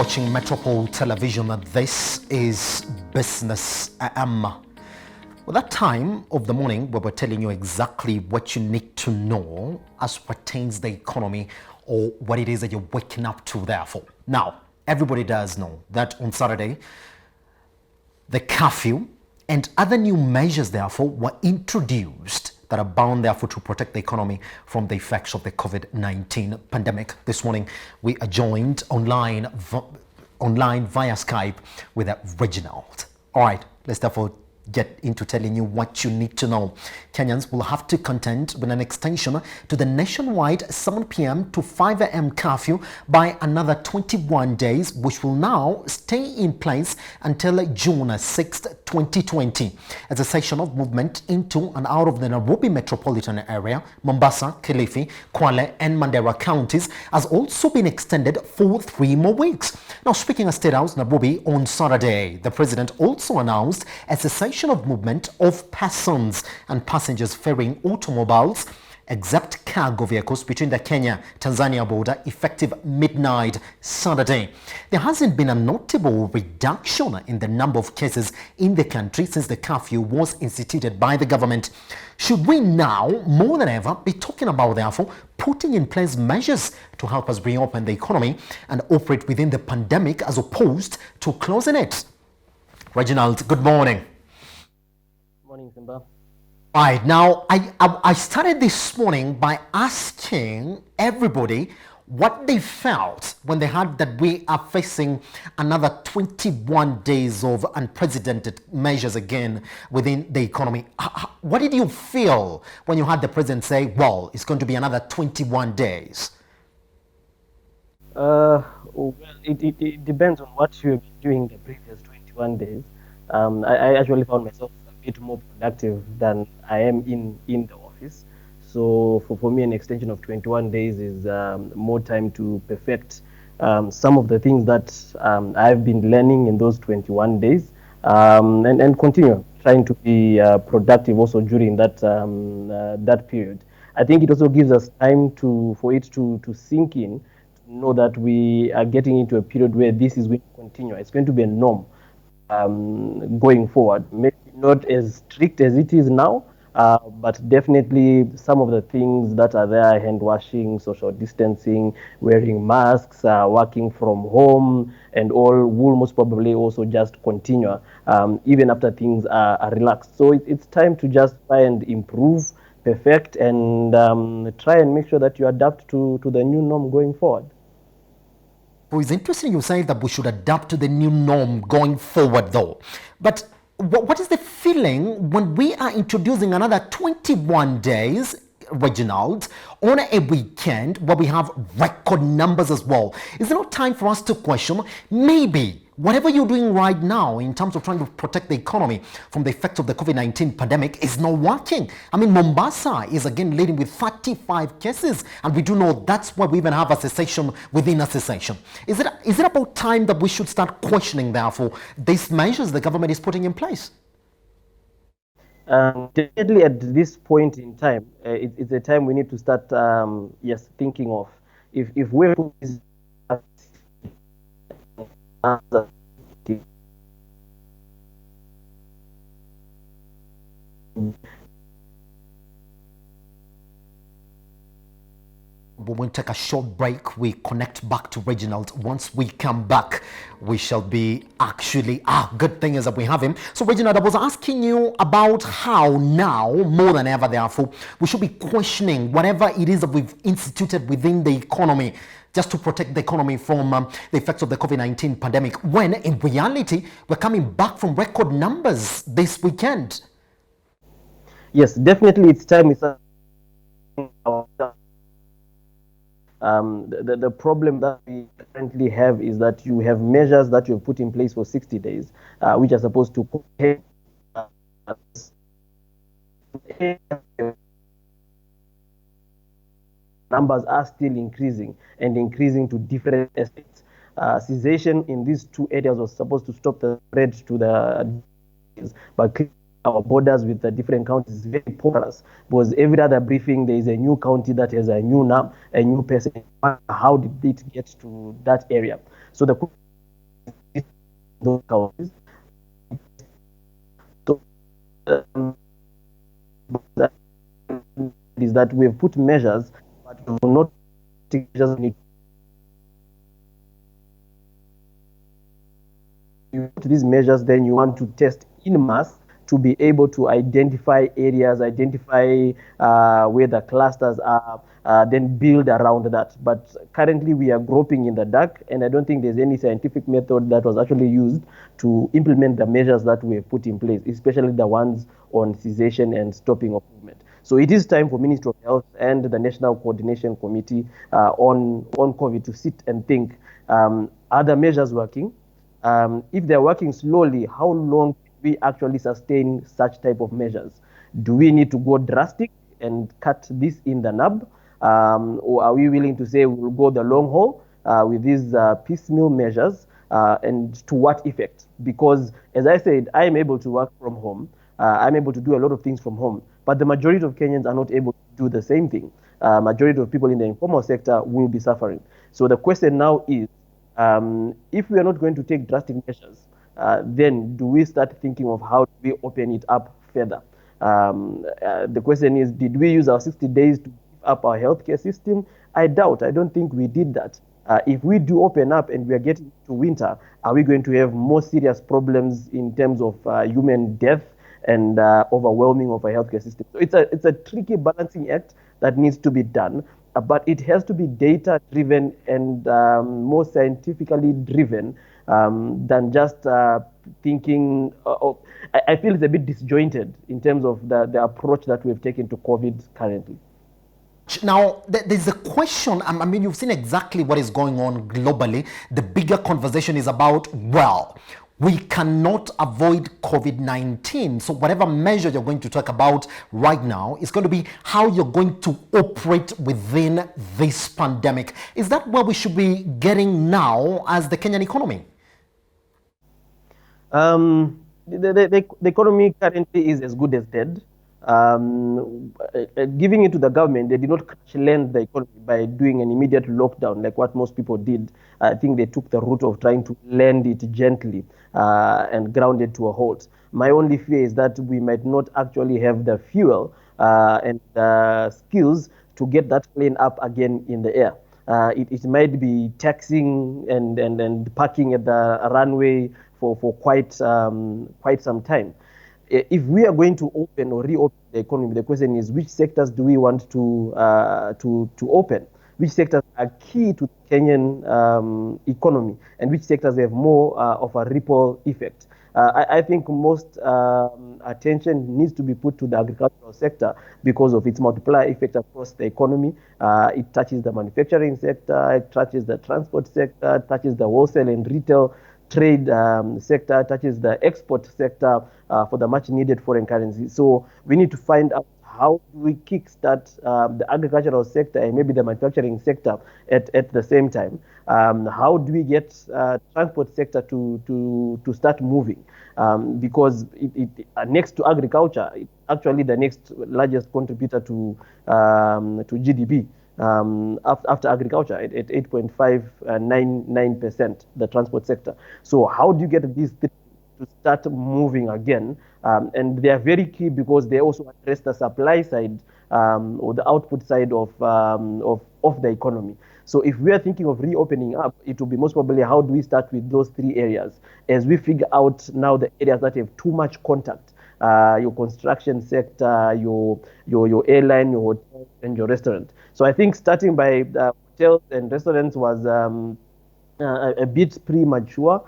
watching Metropole Television. This is Business AM. Well, that time of the morning where we're telling you exactly what you need to know as pertains the economy or what it is that you're waking up to therefore. Now, everybody does know that on Saturday, the curfew and other new measures therefore were introduced that are bound therefore to protect the economy from the effects of the COVID-19 pandemic. This morning, we are joined online via Skype with Reginald. All right, let's therefore get into telling you what you need to know. Kenyans will have to contend with an extension to the nationwide 7 p.m. to 5 a.m. curfew by another 21 days, which will now stay in place until June 6, 2020. As a section of movement into and out of the Nairobi metropolitan area, Mombasa, Kilifi, Kwale, and Mandera counties has also been extended for 3 more weeks. Now, speaking at State House, Nairobi on Saturday, the president also announced a cessation of movement of persons and passengers ferrying automobiles except cargo vehicles between the Kenya-Tanzania border effective midnight Saturday. There hasn't been a notable reduction in the number of cases in the country since the curfew was instituted by the government. Should we now, more than ever, be talking about, therefore, putting in place measures to help us reopen the economy and operate within the pandemic as opposed to closing it? Reginald, good morning. Morning, Simba. All right, now I started this morning by asking everybody what they felt when they heard that we are facing another 21 days of unprecedented measures again within the economy. What did you feel when you heard the president say, well, it's going to be another 21 days? Well, it depends on what you have been doing the previous 21 days. I actually found myself a bit more productive than I am in the office. So for me, an extension of 21 days is more time to perfect some of the things that I've been learning in those 21 days and continue trying to be productive also during that period. I think it also gives us time for it to sink in, to know that we are getting into a period where this is going to continue. It's going to be a norm going forward. Maybe not as strict as it is now, but definitely some of the things that are there, hand washing, social distancing, wearing masks, working from home, and all will most probably also just continue even after things are relaxed. So it's time to just try and improve, perfect, and try and make sure that you adapt to the new norm going forward. Well, it's interesting you say that we should adapt to the new norm going forward, though. But what is the feeling when we are introducing another 21 days, Reginald, on a weekend where we have record numbers as well? Is there not time for us to question maybe whatever you're doing right now in terms of trying to protect the economy from the effects of the COVID-19 pandemic is not working? I mean, Mombasa is again leading with 35 cases, and we do know that's why we even have a cessation within a cessation. Is it about time that we should start questioning, therefore, these measures the government is putting in place? Definitely at this point in time, it's a time we need to start, thinking of if we're We will take a short break. We connect back to Reginald. Once we come back, we shall be actually, good thing is that we have him. So Reginald, I was asking you about how now, more than ever, therefore, we should be questioning whatever it is that we've instituted within the economy just to protect the economy from the effects of the COVID-19 pandemic, when in reality, we're coming back from record numbers this weekend. Yes, definitely it's time. The problem that we currently have is that you have measures that you have put in place for 60 days, which are supposed to numbers are still increasing and increasing to different extents. Cessation in these 2 areas was supposed to stop the spread to the, but our borders with the different counties is very porous, because every other briefing there is a new county that has a new person. How did it get to that area? So the those counties. So is that we've put measures, but we will not take measures. You put these measures, then you want to test in mass to be able to identify areas, identify where the clusters are, then build around that. But currently we are groping in the dark, and I don't think there's any scientific method that was actually used to implement the measures that we have put in place, especially the ones on cessation and stopping of movement. So it is time for Ministry of Health and the National Coordination Committee on COVID to sit and think, are the measures working? If they're working slowly, how long can we actually sustain such type of measures? Do we need to go drastic and cut this in the nub? Or are we willing to say we'll go the long haul with these piecemeal measures? And to what effect? Because, as I said, I'm able to work from home. I'm able to do a lot of things from home. But the majority of Kenyans are not able to do the same thing. Majority of people in the informal sector will be suffering. So the question now is, if we are not going to take drastic measures, then do we start thinking of how do we open it up further? The question is, did we use our 60 days to give up our healthcare system? I doubt. I don't think we did that. If we do open up and we are getting to winter, are we going to have more serious problems in terms of human death and overwhelming of our healthcare system? So it's a tricky balancing act that needs to be done. But it has to be data driven and more scientifically driven than just thinking. I feel it's a bit disjointed in terms of the approach that we've taken to COVID currently. Now, there's a question. I mean, you've seen exactly what is going on globally. The bigger conversation is about, well, we cannot avoid COVID-19. So whatever measure you're going to talk about right now is going to be how you're going to operate within this pandemic. Is that where we should be getting now as the Kenyan economy? The economy currently is as good as dead. Giving it to the government, they did not crash land the economy by doing an immediate lockdown like what most people did. I think they took the route of trying to land it gently and ground it to a halt. My only fear is that we might not actually have the fuel and skills to get that plane up again in the air. It might be taxiing and parking at the runway for quite some time. If we are going to open or reopen the economy, the question is which sectors do we want to open? Which sectors are key to the Kenyan economy, and which sectors have more of a ripple effect? I think most attention needs to be put to the agricultural sector because of its multiplier effect across the economy. It touches the manufacturing sector, it touches the transport sector, it touches the wholesale and retail trade sector, touches the export sector for the much needed foreign currency. So we need to find out how do we kickstart the agricultural sector and maybe the manufacturing sector at the same time. How do we get transport sector to start moving? Because next to agriculture, it's actually the next largest contributor to GDP. After agriculture at 8.599%, the transport sector. So how do you get these things to start moving again? And they are very key because they also address the supply side or the output side of the economy. So if we are thinking of reopening up, it will be most probably how do we start with those three areas as we figure out now the areas that have too much contact. Your construction sector, your airline, your hotel, and your restaurant. So I think starting by hotels and restaurants was a bit premature.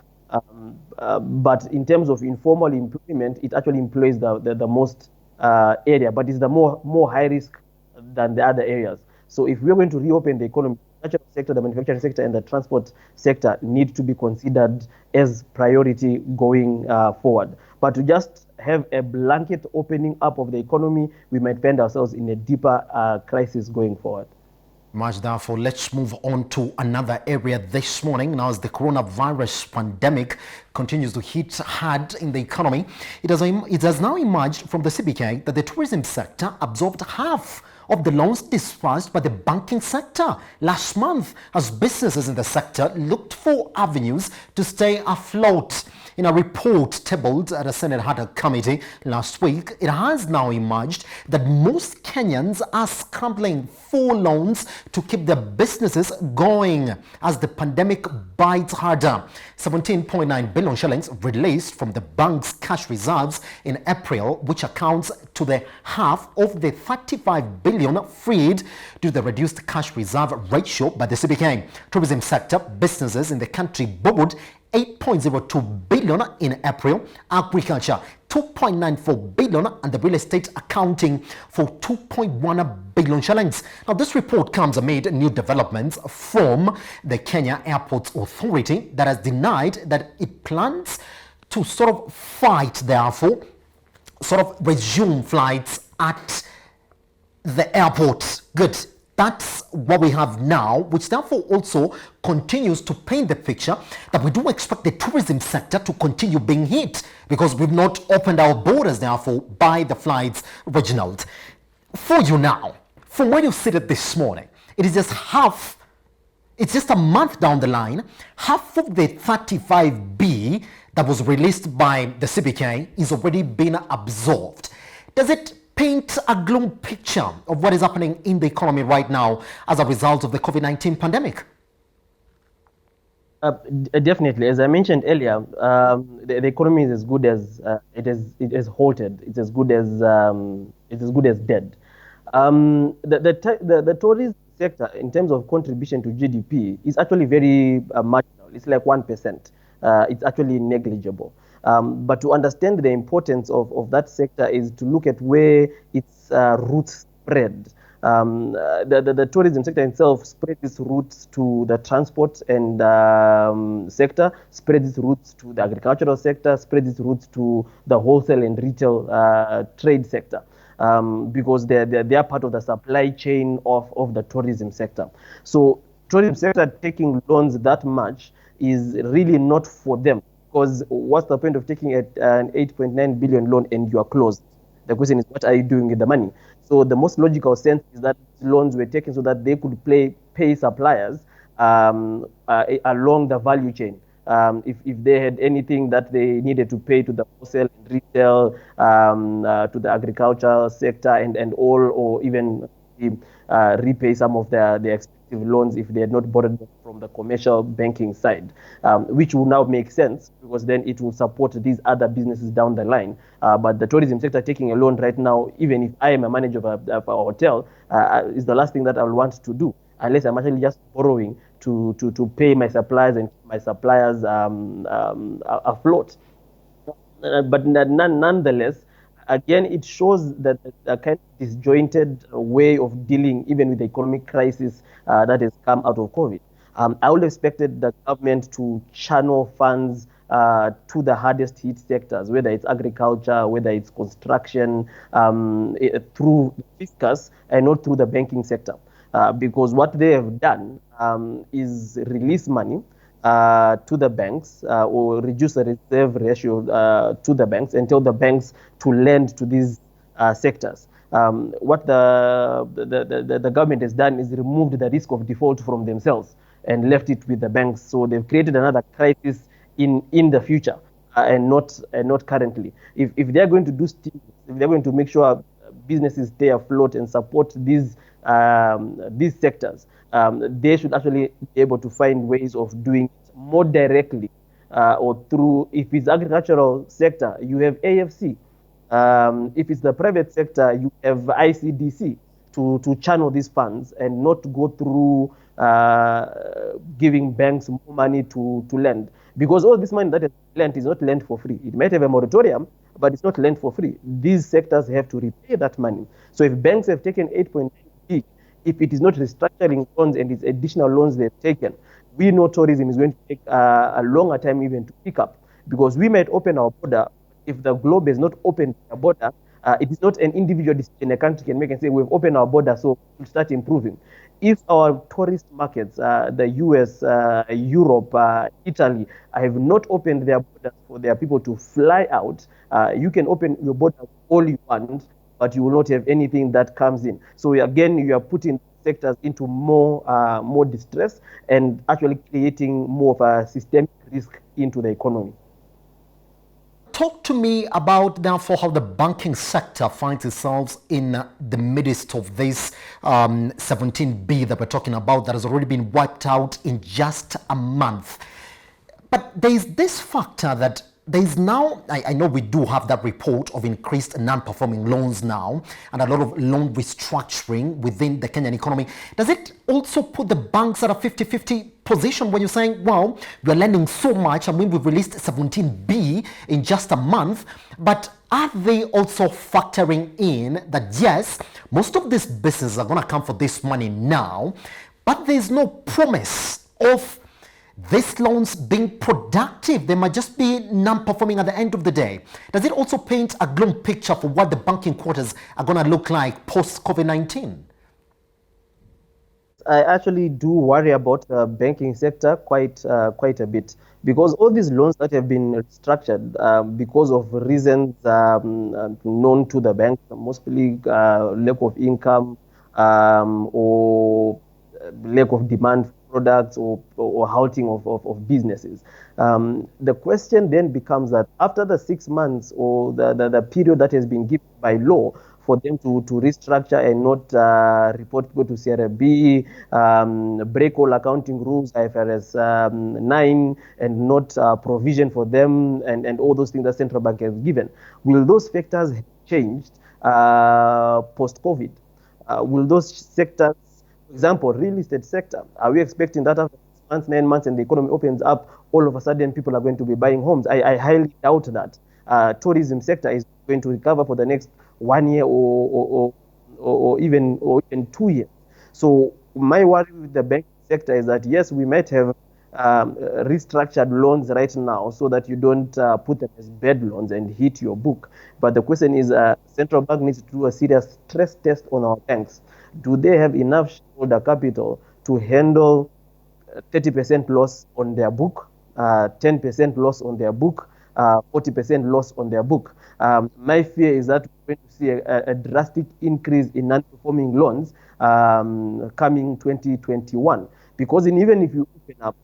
But in terms of informal employment, it actually employs the most area, but it's the more high risk than the other areas. So if we're going to reopen the economy, the agricultural sector, the manufacturing sector, and the transport sector need to be considered as priority going forward. But to just have a blanket opening up of the economy, we might find ourselves in a deeper crisis going forward. Much therefore, let's move on to another area this morning. Now, as the coronavirus pandemic continues to hit hard in the economy, it has now emerged from the CBK that the tourism sector absorbed half of the loans disbursed by the banking sector last month as businesses in the sector looked for avenues to stay afloat. In a report tabled at a Senate Ad Committee last week, it has now emerged that most Kenyans are scrambling for loans to keep their businesses going as the pandemic bites harder. 17.9 billion shillings released from the bank's cash reserves in April, which accounts to the half of the 35 billion freed due to the reduced cash reserve ratio by the CBK. Tourism sector businesses in the country borrowed 8.02 billion in April, agriculture 2.94 billion, and the real estate accounting for 2.1 billion shillings. Now, this report comes amid new developments from the Kenya Airports Authority that has denied that it plans to sort of fight, therefore, sort of resume flights at the airport. Good. That's what we have now, which therefore also continues to paint the picture that we do expect the tourism sector to continue being hit because we've not opened our borders, therefore, by the flights, Reginald. For you now, from where you sit this morning, it is just it's just a month down the line, half of the 35B that was released by the CBK is already been absorbed. Does it paint a gloom picture of what is happening in the economy right now as a result of the COVID-19 pandemic? Definitely, as I mentioned earlier, the economy is as good as it is halted. It's as good as dead. The tourism sector, in terms of contribution to GDP, is actually very marginal. It's like 1%. It's actually negligible. But to understand the importance of that sector is to look at where its roots spread. The tourism sector itself spreads its roots to the transport and sector, spreads its roots to the agricultural sector, spreads its roots to the wholesale and retail trade sector. Because they are part of the supply chain of the tourism sector. So tourism sector taking loans that much is really not for them. Because what's the point of taking an 8.9 billion loan and you are closed? The question is, what are you doing with the money? So the most logical sense is that loans were taken so that they could pay suppliers along the value chain. If they had anything that they needed to pay to the wholesale and retail, to the agricultural sector and all, or even repay some of their expensive loans if they had not borrowed them from the commercial banking side, which will now make sense because then it will support these other businesses down the line. But the tourism sector taking a loan right now, even if I am a manager of a hotel, is the last thing that I will want to do, unless I'm actually just borrowing to pay my suppliers and keep my suppliers afloat. But nonetheless, again, it shows that a kind of disjointed way of dealing even with the economic crisis that has come out of COVID. I would have expected the government to channel funds to the hardest hit sectors, whether it's agriculture, whether it's construction, through fiscus and not through the banking sector. Because what they have done is release money to the banks or reduce the reserve ratio to the banks and tell the banks to lend to these sectors. What the government has done is removed the risk of default from themselves and left it with the banks. So they've created another crisis in the future and not currently. If they're going to do stimulus, if they're going to make sure businesses stay afloat and support these sectors, they should actually be able to find ways of doing it more directly or through, if it's agricultural sector, you have AFC. If it's the private sector, you have ICDC to channel these funds and not go through giving banks more money to lend. Because all this money that is lent is not lent for free. It might have a moratorium, but it's not lent for free. These sectors have to repay that money. So if banks have taken 8.9, if it is not restructuring loans and it's additional loans they've taken, we know tourism is going to take a longer time even to pick up, because we might open our border. If the globe has not opened the border, it is not an individual decision a country can make and say we've opened our border, so we'll start improving. If our tourist markets, the US, Europe, Italy, have not opened their borders for their people to fly out, you can open your border all you want, but you will not have anything that comes in. So again, you are putting sectors into more distress and actually creating more of a systemic risk into the economy. Talk to me about, therefore, how the banking sector finds itself in the midst of this 17B that we're talking about that has already been wiped out in just a month. But there is this factor that there is now, I know we do have that report of increased non-performing loans now and a lot of loan restructuring within the Kenyan economy. Does it also put the banks at a 50-50 position when you're saying, well, we're lending so much and we've released 17B in just a month, but are they also factoring in that, yes, most of these businesses are going to come for this money now, but there's no promise of these loans being productive? They might just be non-performing at the end of the day. Does it also paint a gloom picture for what the banking quarters are going to look like post-COVID-19? I actually do worry about the banking sector quite a bit, because all these loans that have been restructured because of reasons known to the bank, mostly lack of income or lack of demand for products or halting of businesses. The question then becomes that after the 6 months or the period that has been given by law for them to restructure and not report people to CRB, break all accounting rules, IFRS 9, and not provision for them, and all those things that central bank has given. Will those factors have changed post-COVID? Will those sectors, for example, real estate sector, are we expecting that after 6 months, 9 months, and the economy opens up, all of a sudden people are going to be buying homes? I highly doubt that. Tourism sector is going to recover for the next 1 year or even 2 years. So my worry with the banking sector is that, yes, we might have restructured loans right now so that you don't put them as bad loans and hit your book. But the question is, central bank needs to do a serious stress test on our banks. Do they have enough shareholder capital to handle 30% loss on their book, 10% loss on their book, 40% loss on their book? My fear is that we're going to see a drastic increase in non-performing loans coming 2021. Because even if you open up,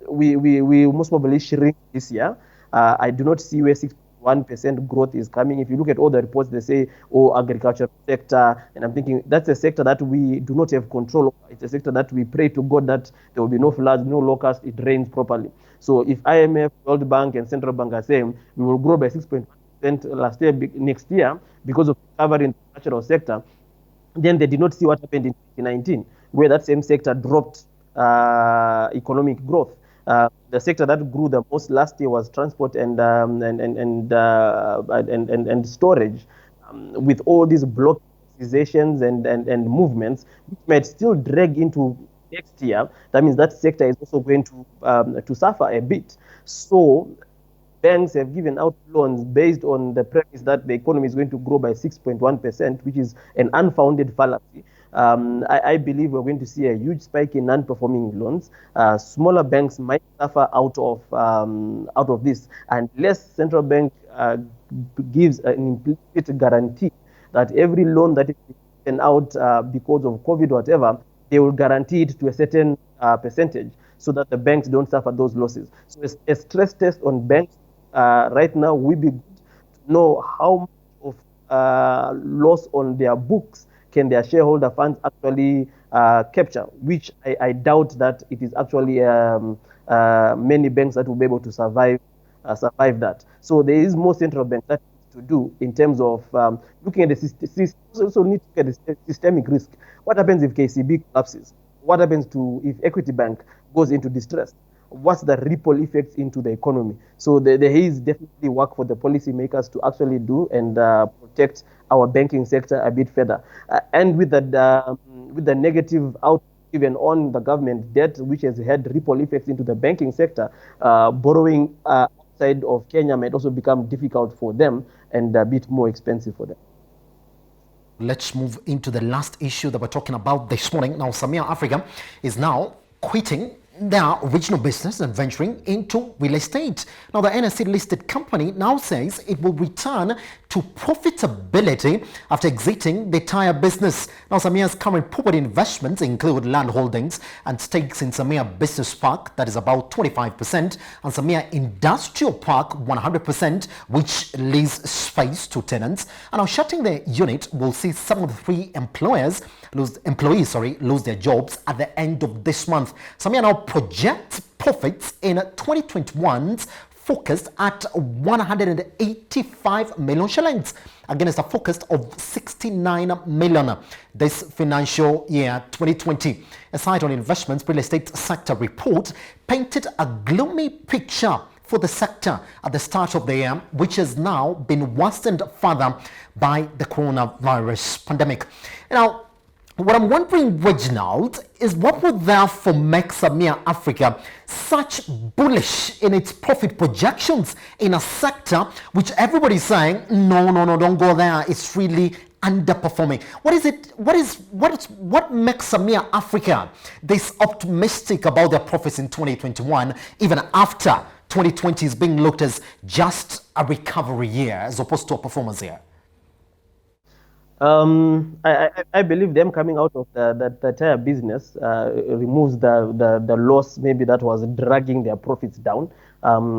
we most probably shrink this year. I do not see where 6.1% growth is coming. If you look at all the reports, they say, oh, agriculture sector, and I'm thinking that's a sector that we do not have control over. It's a sector that we pray to God that there will be no floods, no locusts, it rains properly. So if IMF, World Bank, and Central Bank are saying we will grow by 6.1% last year, next year, because of recovery in the natural sector, then they did not see what happened in 2019, where that same sector dropped economic growth. The sector that grew the most last year was transport and storage. With all these blockizations and movements, which might still drag into next year, that means that sector is also going to suffer a bit. So banks have given out loans based on the premise that the economy is going to grow by 6.1%, which is an unfounded fallacy. I believe we're going to see a huge spike in non-performing loans. Smaller banks might suffer out of this unless central bank gives an implicit guarantee that every loan that is taken out because of COVID or whatever, they will guarantee it to a certain percentage so that the banks don't suffer those losses. So a stress test on banks right now will be good to know how much of loss on their books can their shareholder funds actually capture, which I doubt that it is actually many banks that will be able to survive that. So there is more central bank that needs to do in terms of looking at the system. Also need to look at the systemic risk. What happens if KCB collapses? What happens if Equity Bank goes into distress? What's the ripple effects into the economy? So there is definitely work for the policymakers to actually do and protect our banking sector a bit further. And with the negative outcome given on the government debt, which has had ripple effects into the banking sector, borrowing outside of Kenya might also become difficult for them and a bit more expensive for them. Let's move into the last issue that we're talking about this morning. Now, Samia Africa is now quitting their original business and venturing into real estate. Now, the NSE listed company now says it will return to to profitability after exiting the tire business. Now, Samia's current property investments include land holdings and stakes in Samia Business Park, that is about 25%, and Samia Industrial Park, 100%, which lease space to tenants. And now, shutting the unit will see some of the three employees lose their jobs at the end of this month. Samia now projects profits in 2021's focused at 185 million shillings against a focus of 69 million this financial year 2020. A site on investments real estate sector report painted a gloomy picture for the sector at the start of the year, which has now been worsened further by the coronavirus pandemic. Now, what I'm wondering, Reginald, is what would therefore make Samia Africa such bullish in its profit projections in a sector which everybody's saying, no, don't go there. It's really underperforming. What makes Samia Africa this optimistic about their profits in 2021, even after 2020 is being looked as just a recovery year as opposed to a performance year? I believe them coming out of the tire business removes the loss maybe that was dragging their profits down.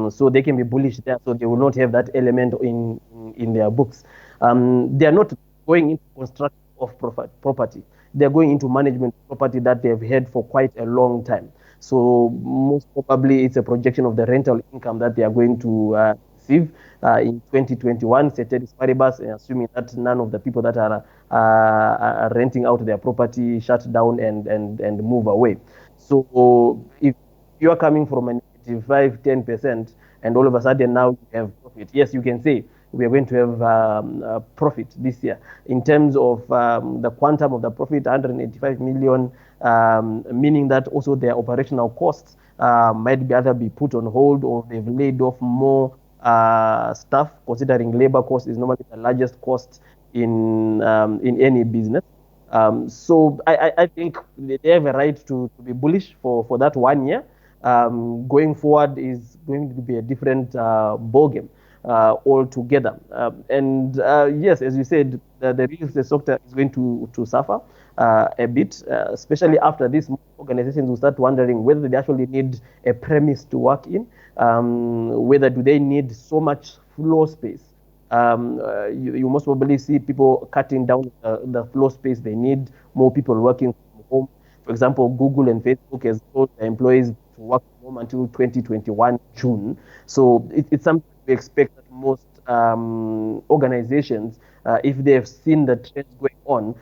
So they can be bullish there. So they will not have that element in their books. They are not going into construction of property. They are going into management property that they've had for quite a long time. So most probably it's a projection of the rental income that they are going to receive in 2021, ceteris paribus, assuming that none of the people that are renting out their property shut down and move away. So if you are coming from a negative 5-10%, and all of a sudden now you have profit, yes, you can say we are going to have profit this year. In terms of the quantum of the profit, 185 million, meaning that also their operational costs might either be put on hold or they've laid off more staff, considering labor cost is normally the largest cost in any business. So I think they have a right to be bullish for that 1 year. Going forward is going to be a different ballgame altogether. And yes, as you said, the real estate sector is going to suffer a bit, especially after these organizations will start wondering whether they actually need a premise to work in, whether do they need so much floor space. You most probably see people cutting down the floor space. They need more people working from home. For example, Google and Facebook has told their employees to work from home until 2021 June. So it's something we expect that most organizations, if they have seen the trends going on,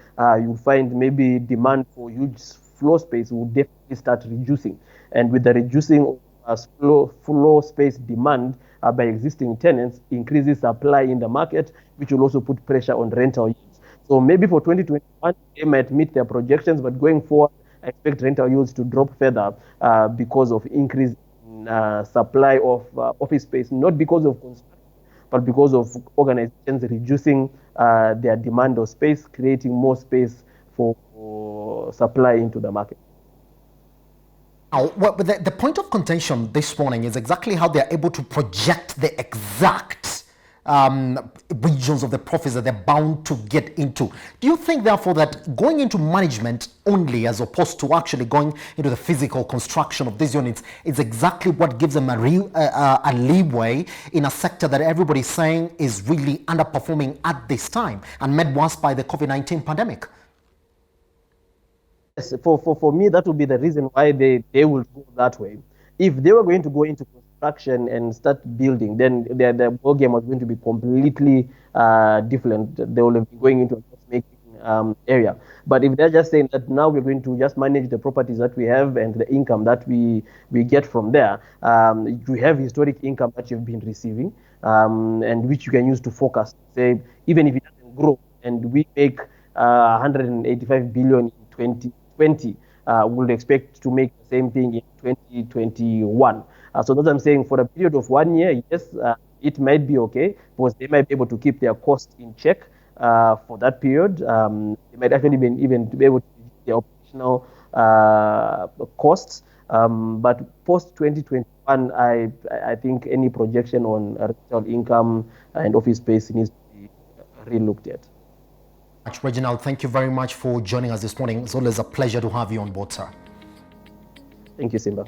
you find maybe demand for huge floor space will definitely start reducing. And with the reducing of floor space demand by existing tenants, increases supply in the market, which will also put pressure on rental yields. So maybe for 2021, they might meet their projections, but going forward, I expect rental yields to drop further because of increase in supply of office space, not because of construction, but because of organizations reducing their demand of space, creating more space for supply into the market. Now, the point of contention this morning is exactly how they're able to project the exact regions of the profits that they're bound to get into. Do you think, therefore, that going into management only as opposed to actually going into the physical construction of these units is exactly what gives them a leeway in a sector that everybody's saying is really underperforming at this time and made worse by the COVID-19 pandemic? Yes, for me, that would be the reason why they will go that way. If they were going to go into construction and start building, then the ball game was going to be completely different. They will be going into a making area. But if they're just saying that now we're going to just manage the properties that we have and the income that we get from there, you have historic income that you've been receiving, and which you can use to focus. Say, even if it doesn't grow, and we make 185 billion in 2020, we'll expect to make the same thing in 2021. So that's what I'm saying. For a period of 1 year, yes, it might be okay because they might be able to keep their costs in check for that period. They might actually even be able to reduce their operational costs. But post 2021, I think any projection on retail income and office space needs to be relooked at. Reginald, thank you very much for joining us this morning. It's always a pleasure to have you on board, sir. Thank you, Simba.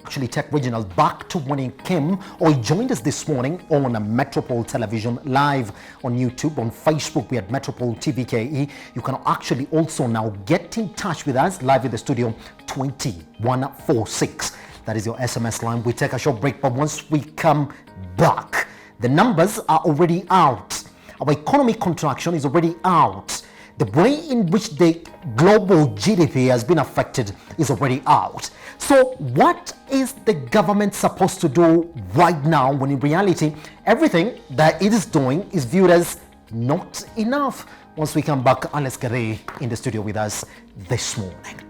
Actually take Reginald back to when he came or he joined us this morning on a Metropole Television, live on YouTube, on Facebook. We had Metropole TVKE. You can actually also now get in touch with us live in the studio, 2146. That is your SMS line. We take a short break, but once we come back, the numbers are already out. Our economic contraction is already out. The way in which the global GDP has been affected is already out. So what is the government supposed to do right now when in reality everything that it is doing is viewed as not enough? Once we come back, Alex Gare in the studio with us this morning.